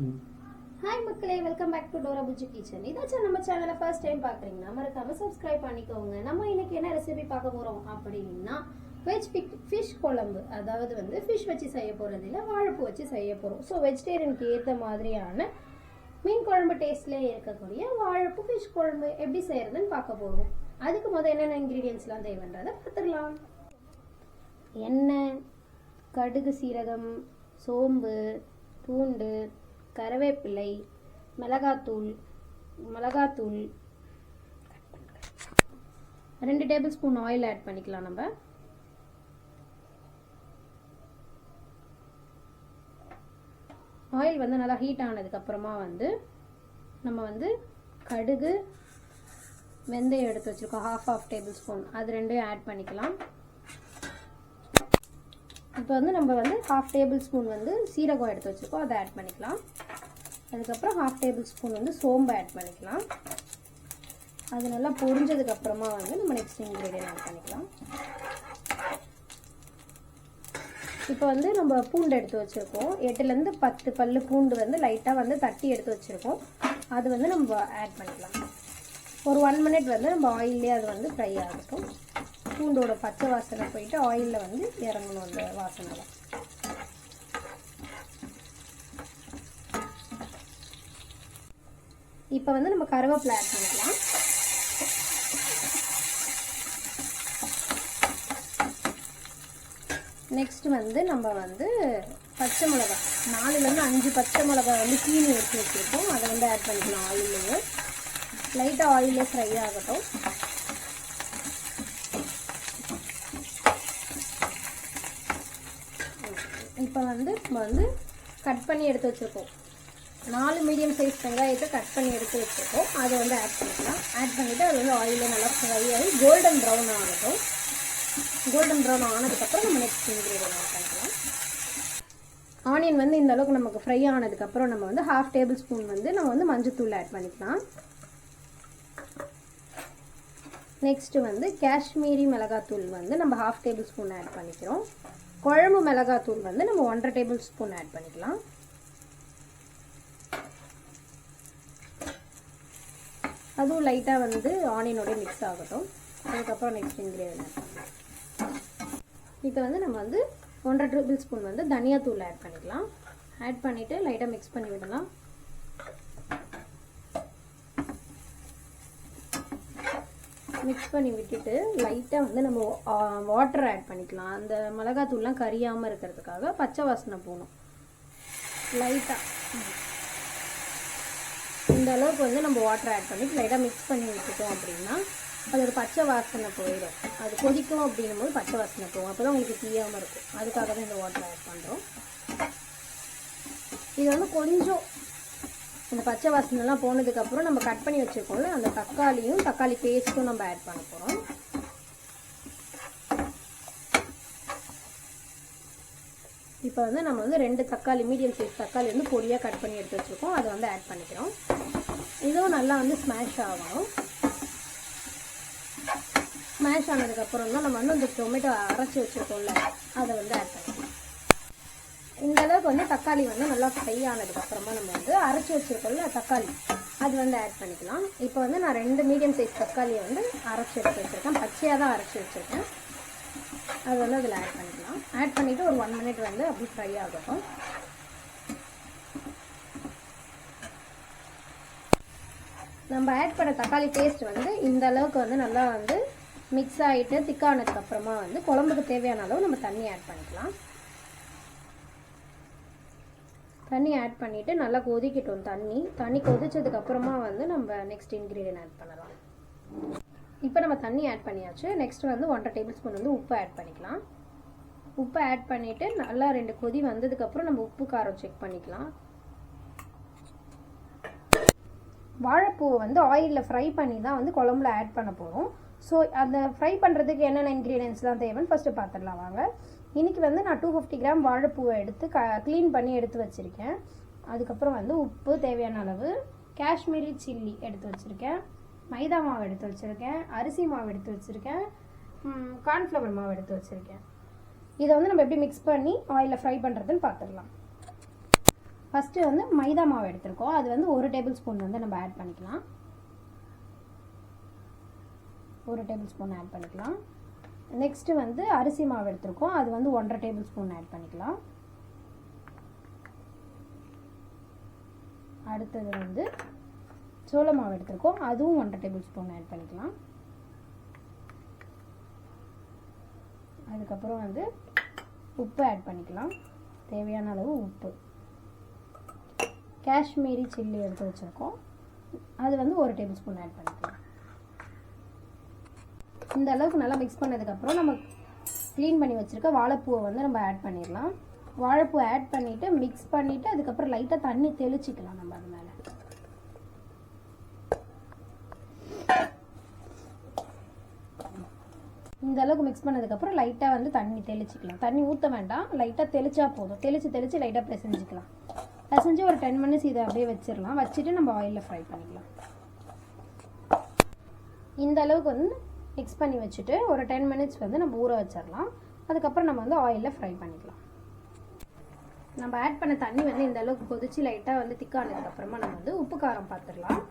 Hi மக்களே, welcome back to Dora Buji kitchen. இதாச்சும் நம்ம சேனலை ஃபர்ஸ்ட் டைம் பார்க்குறீங்கன்னா மறக்காம சப்ஸ்கிரைப் பண்ணிக்கோங்க. நம்ம இன்னைக்கு என்ன ரெசிபி பார்க்க போகிறோம் அப்படின்னா வெஜ் ஃபிஷ் குழம்பு. அதாவது வந்து ஃபிஷ் வச்சு செய்ய போகிறது இல்லை, வாழைப்பூ வச்சு செய்ய போகிறோம். ஸோ வெஜிடேரியனுக்கு ஏற்ற மாதிரியான மீன் குழம்பு டேஸ்ட்லேயே இருக்கக்கூடிய வாழைப்பூ ஃபிஷ் குழம்பு எப்படி செய்யறதுன்னு பார்க்க போகிறோம். அதுக்கு முதல் என்னென்ன இன்க்ரீடியன்ஸ்லாம் தேவைன்றதை பார்த்துக்கலாம். எண்ணெய், கடுகு, சீரகம், சோம்பு, பூண்டு, கருவேப்பிலை, மிளகாத்தூள் 2 டேபிள் ஸ்பூன் ஆயில் ஆட் பண்ணிக்கலாம். நம்ம ஆயில் வந்து நல்லா ஹீட் ஆனதுக்கு அப்புறமா வந்து நம்ம வந்து கடுகு, வெந்தயம் எடுத்து வச்சிருக்கோம் half டேபிள் ஸ்பூன், அது ரெண்டையும் ஆட் பண்ணிக்கலாம். இப்போ வந்து நம்ம வந்து half டேபிள் ஸ்பூன் வந்து சீரகம் எடுத்து வச்சுருக்கோம், அதை ஆட் பண்ணிக்கலாம். அதுக்கப்புறம் half டேபிள் ஸ்பூன் வந்து சோம்பு ஆட் பண்ணிக்கலாம். அது நல்லா பொரிஞ்சதுக்கப்புறமா வந்து நம்ம நெக்ஸ்ட் இன்க்ரீடியன்ட் ஆட் பண்ணிக்கலாம். இப்போ வந்து நம்ம பூண்டு எடுத்து வச்சுருக்கோம், 8லேருந்து 10 பல்லு பூண்டு வந்து லைட்டாக வந்து தட்டி எடுத்து வச்சுருக்கோம். அது வந்து நம்ம ஆட் பண்ணிக்கலாம். ஒரு 1 மினிட் வந்து நம்ம ஆயிலே அது வந்து ஃப்ரை ஆகட்டும். பூண்டோட பச்சை வாசனை போயிட்டு ஆயிலில் வந்து இறங்கணும் அந்த வாசனை. இப்போ வந்து நம்ம கருவேப்பிலை ஆட் பண்ணிக்கலாம். நெக்ஸ்ட் வந்து நம்ம வந்து பச்சை மிளகாய் 4லேருந்து 5 பச்சை மிளகாய் வந்து கீனி எடுத்து வச்சுருக்கோம், அதை வந்து ஆட் பண்ணிக்கலாம். ஆயிலே லைட்டாக ஆயிலே ஃப்ரை ஆகட்டும். இப்போ வந்து நம்ம வந்து கட் பண்ணி எடுத்து வச்சுருக்கோம் 4 மீடியம் சைஸ் வெங்காயத்தை கட் பண்ணி எடுத்து வச்சுருக்கோம், அதை வந்து ஆட் பண்ணிக்கலாம். ஆட் பண்ணிவிட்டு அது வந்து ஆயிலில் நல்லா ஃப்ரை ஆகி கோல்டன் ப்ரௌன் ஆகட்டும். கோல்டன் ப்ரௌன் ஆனதுக்கப்புறம் நம்ம நெக்ஸ்ட் இன்க்ரீடியன்ட் ஆட் பண்ணிக்கலாம். ஆனியன் வந்து இந்த அளவுக்கு நமக்கு ஃப்ரை ஆனதுக்கப்புறம் நம்ம வந்து half டேபிள் ஸ்பூன் வந்து நம்ம வந்து மஞ்சத்தூள் ஆட் பண்ணிக்கலாம். நெக்ஸ்ட்டு வந்து காஷ்மீரி மிளகாத்தூள் வந்து நம்ம half டேபிள் ஸ்பூன் ஆட் பண்ணிக்கிறோம். குழம்பு மிளகாத்தூள் வந்து நம்ம 1.5 டேபிள் ஸ்பூன் ஆட் பண்ணிக்கலாம். அதுவும் லைட்டாக வந்து ஆனியனோட மிக்ஸ் ஆகட்டும். அதுக்கப்புறம் நெக்ஸ்ட் இன்க்ரீடியன்ட் ஆட் பண்ணலாம். இப்போ வந்து நம்ம வந்து 1.5 டேபிள் ஸ்பூன் வந்து தனியாத்தூள் ஆட் பண்ணிக்கலாம். ஆட் பண்ணிவிட்டு லைட்டாக மிக்ஸ் பண்ணி விடலாம். மிக்ஸ் பண்ணி விட்டுட்டு லைட்டாக வந்து நம்ம வாட்டர் ஆட் பண்ணிக்கலாம். அந்த மிளகாத்தூள்லாம் கரியாமல் இருக்கிறதுக்காக பச்சை வாசனை போகணும். லைட்டாக இந்த அளவுக்கு வந்து நம்ம வாட்டர் ஆட் பண்ணிட்டு லைட்டாக மிக்ஸ் பண்ணி விட்டுட்டோம் அப்படின்னா அது ஒரு பச்சை வாசனை போயிடும். அது கொதிக்கும் அப்படின்னும் போது பச்சை வாசனை போகும், அப்போ தான் உங்களுக்கு தீயாமல் இருக்கும். அதுக்காக தான் இந்த வாட்டர் ஆட் பண்ணுறோம். இது வந்து கொஞ்சம் இந்த பச்சை வாசனைலாம் போனதுக்கப்புறம் நம்ம கட் பண்ணி வச்சுருக்கோம்ல அந்த தக்காளி பேஸ்ட்டும் நம்ம ஆட் பண்ண போகிறோம். இப்போ வந்து நம்ம வந்து 2 தக்காளி மீடியம் சைஸ் தக்காளி வந்து பொடியாக கட் பண்ணி எடுத்து வச்சுருக்கோம், அதை வந்து ஆட் பண்ணிக்கிறோம். இதுவும் நல்லா வந்து ஸ்மாஷ் ஆகணும். ஸ்மாஷ் ஆனதுக்கப்புறம் தான் நம்ம வந்து அந்த டொமேட்டோ அரைச்சி வச்சுருக்கோம்ல அதை வந்து ஆட் பண்ணிக்கலாம். இந்த அளவுக்கு வந்து தக்காளி வந்து நல்லா ஃப்ரை ஆனதுக்கப்புறமா நம்ம வந்து அரைச்சி வச்சுருக்கோம்ல தக்காளி அது வந்து ஆட் பண்ணிக்கலாம். இப்போ வந்து நான் 2 மீடியம் சைஸ் தக்காளியை வந்து அரைச்சி எடுத்து வச்சுருக்கேன், பச்சையாக தான் அரைச்சி வச்சுருக்கேன். அது வந்து அதில் ஆட் பண்ணிக்கலாம். ஆட் பண்ணிவிட்டு ஒரு 1 மினிட் வந்து அப்படி ஃப்ரை ஆகட்டும். நம்ம ஆட் பண்ண தக்காளி பேஸ்ட் வந்து இந்த அளவுக்கு வந்து நல்லா வந்து மிக்ஸ் ஆகிட்டு திக்கானதுக்கப்புறமா வந்து குழம்புக்கு தேவையான அளவு நம்ம தண்ணி ஆட் பண்ணிக்கலாம். தண்ணி ஆட் பண்ணிவிட்டு நல்லா கொதிக்கட்டும். தண்ணி கொதிச்சதுக்கப்புறமா வந்து நம்ம நெக்ஸ்ட் இன்க்ரீடியன்ட் ஆட் பண்ணலாம். இப்போ நம்ம தண்ணி ஆட் பண்ணியாச்சு. நெக்ஸ்ட் வந்து 1.5 டேபிள் ஸ்பூன் வந்து உப்பு ஆட் பண்ணிக்கலாம். உப்பு ஆட் பண்ணிவிட்டு நல்லா 2 கொதி வந்ததுக்கப்புறம் நம்ம உப்பு காரம் செக் பண்ணிக்கலாம். வாழைப்பூவை வந்து ஆயிலில் ஃப்ரை பண்ணி தான் வந்து குழம்புல ஆட் பண்ண போகிறோம். ஸோ அந்த ஃப்ரை பண்ணுறதுக்கு என்னென்ன இன்க்ரீடியன்ஸ்லாம் தேவைன்னு ஃபஸ்ட்டு பார்த்துடலாம் வாங்க. இன்றைக்கி வந்து நான் 250 கிராம் வாழைப்பூவை எடுத்து க்ளீன் பண்ணி எடுத்து வச்சுருக்கேன். அதுக்கப்புறம் வந்து உப்பு தேவையான அளவு, காஷ்மீரி சில்லி எடுத்து வச்சுருக்கேன், மைதா மாவு எடுத்து வச்சுருக்கேன், அரிசி மாவு எடுத்து வச்சுருக்கேன், கார்ன்ஃப்ளவர் மாவு எடுத்து வச்சுருக்கேன். இதை வந்து நம்ம எப்படி மிக்ஸ் பண்ணி ஆயிலில் ஃப்ரை பண்ணுறதுன்னு பார்த்துடலாம். ஃபஸ்ட்டு வந்து மைதா மாவு எடுத்துருக்கோம், அது வந்து 1 டேபிள் ஸ்பூன் வந்து நம்ம ஆட் பண்ணிக்கலாம். 1 டேபிள் ஸ்பூன் ஆட் பண்ணிக்கலாம். நெக்ஸ்ட்டு வந்து அரிசி மாவு எடுத்துருக்கோம், அது வந்து 1.5 டேபிள் ஸ்பூன் ஆட் பண்ணிக்கலாம். அடுத்தது வந்து சோள மாவு எடுத்துருக்கோம், அதுவும் 1.5 டேபிள் ஸ்பூன் ஆட் பண்ணிக்கலாம். அதுக்கப்புறம் வந்து உப்பு ஆட் பண்ணிக்கலாம், தேவையான அளவு உப்பு. காஷ்மீரி சில்லி எடுத்து வச்சுருக்கோம், அது வந்து 1 டேபிள் ஸ்பூன் ஆட் பண்ணிக்கலாம். இந்த அளவுக்கு நல்லா மிக்ஸ் பண்ணதுக்கப்புறம் நம்ம க்ளீன் பண்ணி வச்சுருக்க வாழைப்பூவை வந்து நம்ம ஆட் பண்ணிடலாம். வாழைப்பூ ஆட் பண்ணிவிட்டு மிக்ஸ் பண்ணிவிட்டு அதுக்கப்புறம் லைட்டாக தண்ணி தெளிச்சிக்கலாம் நம்ம அது மேலே. இந்த அளவுக்கு மிக்ஸ் பண்ணதுக்கப்புறம் லைட்டாக வந்து தண்ணி தெளிச்சிக்கலாம். தண்ணி ஊற்ற வேண்டாம், லைட்டாக தெளிச்சா போதும். தெளித்து லைட்டாக பிசைஞ்சிக்கலாம். பிசைஞ்சு ஒரு 10 மினிட்ஸ் இதை அப்படியே வச்சிடலாம். வச்சுட்டு நம்ம ஆயிலில் ஃப்ரை பண்ணிக்கலாம். இந்த அளவுக்கு வந்து மிக்ஸ் பண்ணி வச்சுட்டு ஒரு 10 மினிட்ஸ் வந்து நம்ம ஊற வச்சிடலாம். அதுக்கப்புறம் நம்ம வந்து ஆயிலில் ஃப்ரை பண்ணிக்கலாம். நம்ம ஆட் பண்ண தண்ணி வந்து இந்த அளவுக்கு கொதிச்சு லைட்டாக வந்து திக்கானதுக்கப்புறமா நம்ம வந்து உப்பு காரம் பார்த்துடலாம்.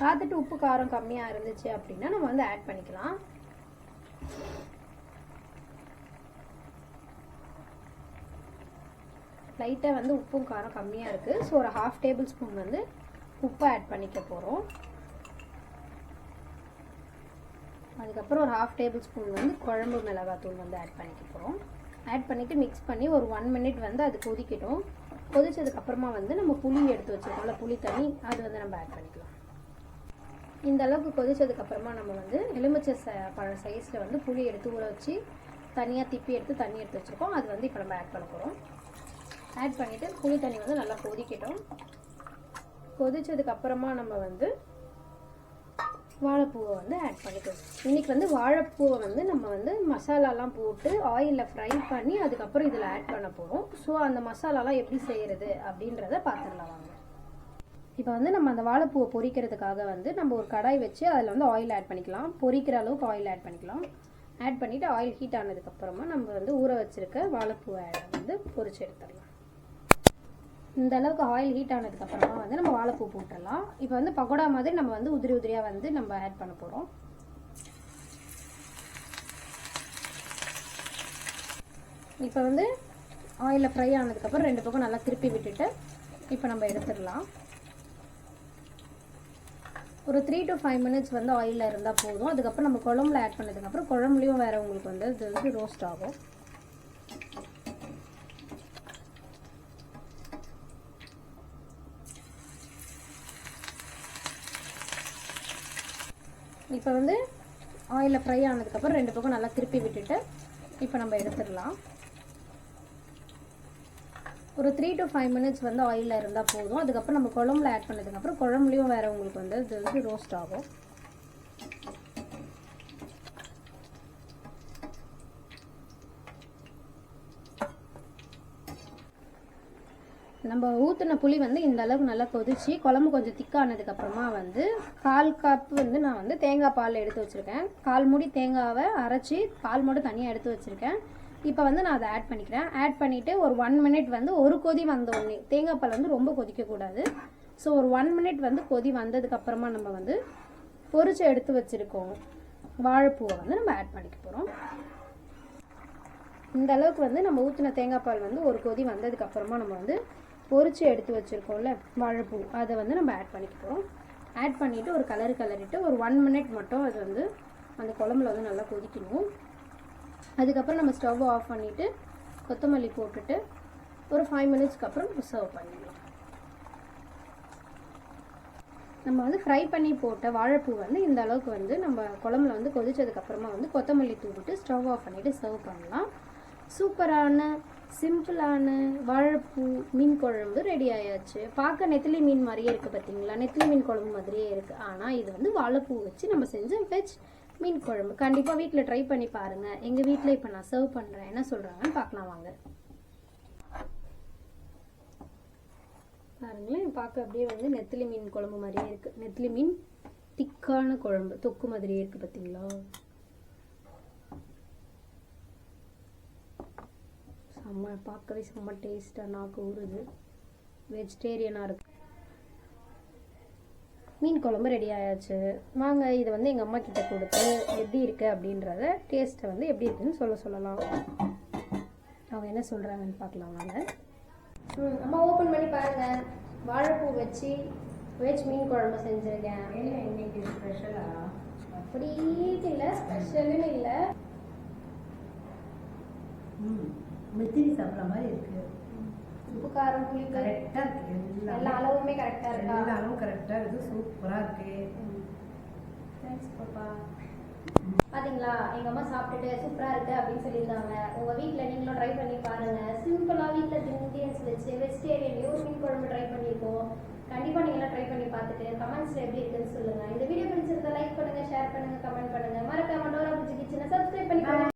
பார்த்துட்டு உப்பு காரம் கம்மியாக இருந்துச்சு அப்படின்னா நம்ம வந்து ஆட் பண்ணிக்கலாம். லைட்டாக வந்து உப்பும் காரம் கம்மியாக இருக்குது. ஸோ ஒரு 1/2 டேபிள் ஸ்பூன் வந்து உப்பு ஆட் பண்ணிக்க போகிறோம். அதுக்கப்புறம் ஒரு 1/2 டேபிள் ஸ்பூன் வந்து குழம்பு மிளகாத்தூள் வந்து ஆட் பண்ணிக்க போகிறோம். ஆட் பண்ணிவிட்டு மிக்ஸ் பண்ணி ஒரு 1 மினிட் வந்து அது கொதிக்கட்டும். கொதிச்சதுக்கப்புறமா வந்து நம்ம புளி எடுத்து வச்சுருக்கோம்ல, புளி தண்ணி, அது வந்து நம்ம ஆட் பண்ணிக்கலாம். இந்த அளவுக்கு கொதிச்சதுக்கப்புறமா நம்ம வந்து எலுமிச்சை பழ சைஸில் வந்து புளி எடுத்து ஊற வச்சு தனியாக திப்பி எடுத்து தண்ணி எடுத்து வச்சுருக்கோம், அது வந்து இப்போ நம்ம ஆட் பண்ண போகிறோம். ஆட் பண்ணிவிட்டு புளி தண்ணி வந்து நல்லா கொதிக்கட்டும். கொதிச்சதுக்கப்புறமா நம்ம வந்து வாழைப்பூவை வந்து ஆட் பண்ணிக்கலாம். இன்றைக்கி வந்து வாழைப்பூவை வந்து நம்ம வந்து மசாலாலாம் போட்டு ஆயிலில் ஃப்ரை பண்ணி அதுக்கப்புறம் இதில் ஆட் பண்ண போகிறோம். ஸோ அந்த மசாலாலாம் எப்படி செய்கிறது அப்படின்றத பார்த்துடலாம் வாங்க. இப்போ வந்து நம்ம அந்த வாழைப்பூவை பொரிக்கிறதுக்காக வந்து நம்ம ஒரு கடாய் வச்சு அதில் வந்து ஆயில் ஆட் பண்ணிக்கலாம். பொரிக்கிற அளவுக்கு ஆயில் ஆட் பண்ணிக்கலாம். ஆட் பண்ணிவிட்டு ஆயில் ஹீட் ஆனதுக்கப்புறமா நம்ம வந்து ஊற வச்சுருக்க வாழைப்பூவை வந்து பொரிச்சு எடுத்துடலாம். இந்த அளவுக்கு ஆயில் ஹீட் ஆனதுக்கப்புறமா வந்து நம்ம வாழைப்பூ போட்டுடலாம். இப்போ வந்து பக்கோடா மாதிரி நம்ம வந்து உதிரி உதிரியாக வந்து நம்ம ஆட் பண்ண போகிறோம். இப்போ வந்து ஆயிலில் ஃப்ரை ஆனதுக்கப்புறம் 2 பக்கம் நல்லா திருப்பி விட்டுட்டு இப்போ நம்ம எடுத்துடலாம். ஒரு 3 to 5 மினிட்ஸ் வந்து ஆயிலில் இருந்தால் போதும். அதுக்கப்புறம் நம்ம குழம்புல ஆட் பண்ணதுக்கப்புறம் குழம்புலையும் வேறு உங்களுக்கு வந்து இது வந்து ரோஸ்ட் ஆகும். இப்போ வந்து ஆயிலில் ஃப்ரை ஆனதுக்கப்புறம் 2 பக்கம் நல்லா திருப்பி விட்டுட்டு இப்போ நம்ம எடுத்துடலாம். ஒரு 3 to 5 மினிட்ஸ் வந்து ஆயிலில் இருந்தால் போதும். அதுக்கப்புறம் நம்ம குழம்புல ஆட் பண்ணதுக்கப்புறம் குழம்புலையும் வேறு உங்களுக்கு வந்து இது வந்து ரோஸ்ட் ஆகும். நம்ம ஊற்றின புளி வந்து இந்த அளவுக்கு நல்லா கொதிச்சு குழம்பு கொஞ்சம் திக்கானதுக்கப்புறமா வந்து 1/4 கப் வந்து நான் வந்து தேங்காய் பால் எடுத்து வச்சுருக்கேன். 1/4 மூடி தேங்காவை அரைச்சி பால் மட்டும் தனியாக எடுத்து வச்சுருக்கேன். இப்போ வந்து நான் அதை ஆட் பண்ணிக்கிறேன். ஆட் பண்ணிவிட்டு ஒரு 1 மினிட் வந்து ஒரு கொதி வந்தோடனே, தேங்காய் பால் வந்து ரொம்ப கொதிக்கக்கூடாது. ஸோ ஒரு 1 மினிட் வந்து கொதி வந்ததுக்கப்புறமா நம்ம வந்து பொரிச்சு எடுத்து வச்சுருக்கோம் வாழைப்பூவை வந்து நம்ம ஆட் பண்ணிக்க போகிறோம். இந்த அளவுக்கு வந்து நம்ம ஊற்றின தேங்காய் பால் வந்து ஒரு கொதி வந்ததுக்கப்புறமா நம்ம வந்து பொரிச்சு எடுத்து வச்சுருக்கோம்ல வாழைப்பூ, அதை வந்து நம்ம ஆட் பண்ணிக்க போகிறோம். ஆட் பண்ணிவிட்டு ஒரு கலரிட்டு ஒரு 1 மினிட் மட்டும் அது வந்து அந்த குழம்புல வந்து நல்லா கொதிக்கணும். அதுக்கப்புறம் நம்ம ஸ்டவ் ஆஃப் பண்ணிவிட்டு கொத்தமல்லி போட்டுட்டு ஒரு 5 மினிட்ஸ்க்கு அப்புறம் சர்வ் பண்ணிடலாம். நம்ம வந்து ஃப்ரை பண்ணி போட்ட வாழைப்பூ வந்து இந்த அளவுக்கு வந்து நம்ம குழம்புல வந்து கொதிச்சதுக்கப்புறமா வந்து கொத்தமல்லி தூவிட்டு ஸ்டவ் ஆஃப் பண்ணிவிட்டு சர்வ் பண்ணலாம். சூப்பரான சிம்பிளான வாழைப்பூ மீன் குழம்பு ரெடி ஆயாச்சு. பார்க்க நெத்திலி மீன் மாதிரியே இருக்குது பார்த்தீங்களா, நெத்திலி மீன் குழம்பு மாதிரியே இருக்குது. ஆனால் இது வந்து வாழைப்பூ வச்சு நம்ம செஞ்ச வெஜ் மீன் குழம்பு. கண்டிப்பாக வீட்டில் ட்ரை பண்ணி பாருங்கள். எங்கள் வீட்டில் இப்போ நான் சர்வ் பண்ணுறேன், என்ன சொல்கிறாங்கன்னு பார்க்கலாம் வாங்க. பாருங்களேன், பார்க்க அப்படியே வந்து நெத்திலி மீன் குழம்பு மாதிரியே இருக்குது. நெத்திலி மீன் திக்கான குழம்பு தொக்கு மாதிரியே இருக்குது பார்த்தீங்களா. செம்ம, பார்க்கவே செம்ம டேஸ்ட்டாக நாக்கு ஊறுது. வெஜிடேரியனாக இருக்கு. மீன் குழம்பு ரெடி ஆயாச்சு. வாங்க இதை வந்து எங்கள் அம்மா கிட்ட கொடுத்து எப்படி இருக்குது அப்படின்றத டேஸ்ட்டை வந்து எப்படி இருக்குன்னு சொல்லலாம். அவங்க என்ன சொல்கிறாங்கன்னு பார்க்கலாம் வாங்க. அம்மா ஓப்பன் பண்ணி பாருங்கள். வாழைப்பூ வச்சு வெஜ் மீன் குழம்பு செஞ்சுருக்கேன். என்ன இன்னைக்கு ஸ்பெஷலா? அப்படி இல்லை, ஸ்பெஷலுன்னு இல்லை. மெத்திரி சாப்பிட்ற மாதிரி இருக்கு. உப்பு காரம் புளி கரெக்டாக இருக்கு. எல்லா அளவுமே கரெக்டாக இருக்கா? எல்லா அளவும் கரெக்டாக இருக்குது. சூப்பராக இருக்கு. தேங்க்ஸ் பாப்பா. பார்த்தீங்களா, எங்கள் அம்மா சாப்பிட்டுட்டு சூப்பராக இருக்குது அப்படின்னு சொல்லியிருந்தாங்க. உங்கள் வீட்டில் நீங்களும் ட்ரை பண்ணி பாருங்கள். சிம்பிளாக வீட்டில் இன்க்ரீடியன்ஸ் வச்சு வெஜிடேரியன்லேயும் ஒரு மீன் குழம்பு ட்ரை பண்ணியிருக்கோம். கண்டிப்பாக நீங்களாம் ட்ரை பண்ணி பார்த்துட்டு கமெண்ட்ஸில் எப்படி இருக்குன்னு சொல்லுங்கள். இந்த வீடியோ பிடிச்சிருந்தா லைக் பண்ணுங்கள், ஷேர் பண்ணுங்கள், கமெண்ட் பண்ணுங்கள். மறக்காம டோரா புஜ்ஜி கிச்சனை சப்ஸ்கிரைப் பண்ணி